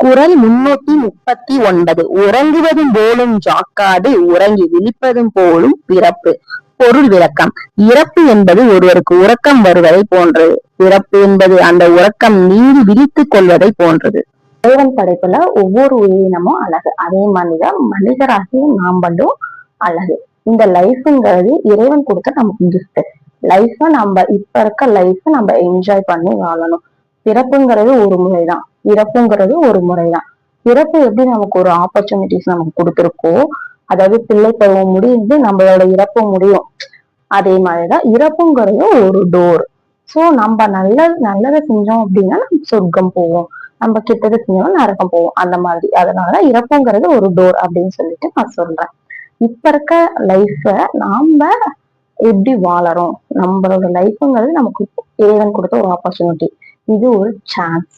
குறள் 339. உறங்குவதும் போலும் ஜாக்காது உறங்கி விழிப்பதும் போலும் பிறப்பு. பொருள் விளக்கம். இறப்பு என்பது ஒருவருக்கு உறக்கம் வருவதை போன்றது. பிறப்பு என்பது அந்த உறக்கம் நீடி விழித்துக் கொள்வதை போன்றது. இறைவன் படைப்புல ஒவ்வொரு உயிரினமும் அழகு. அதே மாதிரிதான் மனிதராகிய நாம்பளும் அழகு. இந்த லைஃப்ங்கிறது இறைவன் கொடுத்த நமக்கு கிஃப்ட். லைஃப நம்ம இப்ப இருக்க லைஃப் நம்ம என்ஜாய் பண்ணி வாழணும். பிறப்புங்கிறது ஒரு முறைதான், இறப்புங்கிறது ஒரு முறைதான். பிறப்பு எப்படி நமக்கு ஒரு ஆப்பர்ச்சுனிட்டிஸ் நமக்கு கொடுத்துருக்கோ, அதாவது பிள்ளை பருவம் முடிந்து நம்மளோட இறப்பு முடியும், அதே மாதிரிதான் இறப்புங்கிறது ஒரு டோர். சோ நம்ம நல்லதை செஞ்சோம் அப்படின்னா நம்ம சொர்க்கம் போவோம், நம்ம கிட்டது செஞ்சோம் நரகம் போவோம், அந்த மாதிரி. அதனாலதான் இறப்புங்கிறது ஒரு டோர் அப்படின்னு சொல்லிட்டு நான் சொல்றேன். இப்ப இருக்க லைஃப நாம எப்படி வாழறோம், நம்மளோட லைஃப்ங்கிறது நமக்கு இறைவன் கொடுத்த ஒரு ஆப்பர்ச்சுனிட்டி. இது ஒரு சான்ஸ்.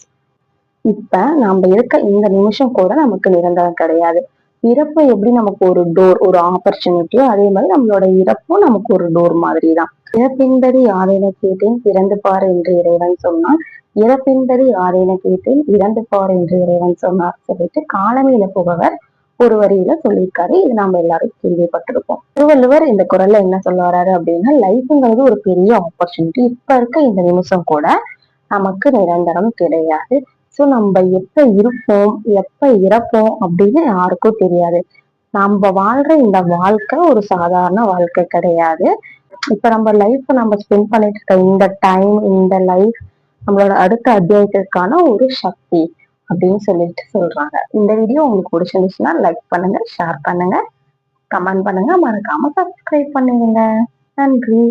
இப்ப நாம இருக்க இந்த நிமிஷம் கூட நமக்கு நிரந்தரம் கிடையாது. பிறப்பு எப்படி நமக்கு ஒரு டோர், ஒரு ஆப்பர்ச்சுனிட்டியோ, அதே மாதிரி நம்மளோட இறப்பும் நமக்கு ஒரு டோர் மாதிரிதான். இறப்பென்பது யாரென கேட்டேன் பிறந்து பார் என்று இறைவன் சொன்னான், இறப்பென்பது யாரென கேட்டேன் இறந்து பார் என்று இறைவன் சொன்னார் சொல்லிட்டு காலமையில புகவர் ஒரு வரியில சொல்லியிருக்காரு. இது நாம எல்லாரும் கேள்விப்பட்டிருப்போம். திருவள்ளுவர் இந்த குரல்ல என்ன சொல்ல வர்றாரு அப்படின்னா, லைஃப்ங்கிறது ஒரு பெரிய ஆப்பர்ச்சுனிட்டி. இப்ப இருக்க இந்த நிமிஷம் கூட நமக்கு நிரந்தரம் கிடையாது. சோ நம்ம எப்ப இருப்போம், எப்ப இறப்போம் அப்படின்னு யாருக்கும் தெரியாது. நம்ம வாழ்ற இந்த வாழ்க்கை ஒரு சாதாரண வாழ்க்கை கிடையாது. இப்ப நம்ம லைஃப் நம்ம ஸ்பெண்ட் பண்ணிட்டு இருக்க இந்த டைம், இந்த லைஃப் நம்மளோட அடுத்த அத்தியாயத்திற்கான ஒரு சக்தி அப்படின்னு சொல்லிட்டு சொல்றாங்க. இந்த வீடியோ உங்களுக்கு பிடிச்சிருந்துச்சுன்னா லைக் பண்ணுங்க, ஷேர் பண்ணுங்க, கமெண்ட் பண்ணுங்க, மறக்காம சப்ஸ்கிரைப் பண்ணிடுங்க. நன்றி.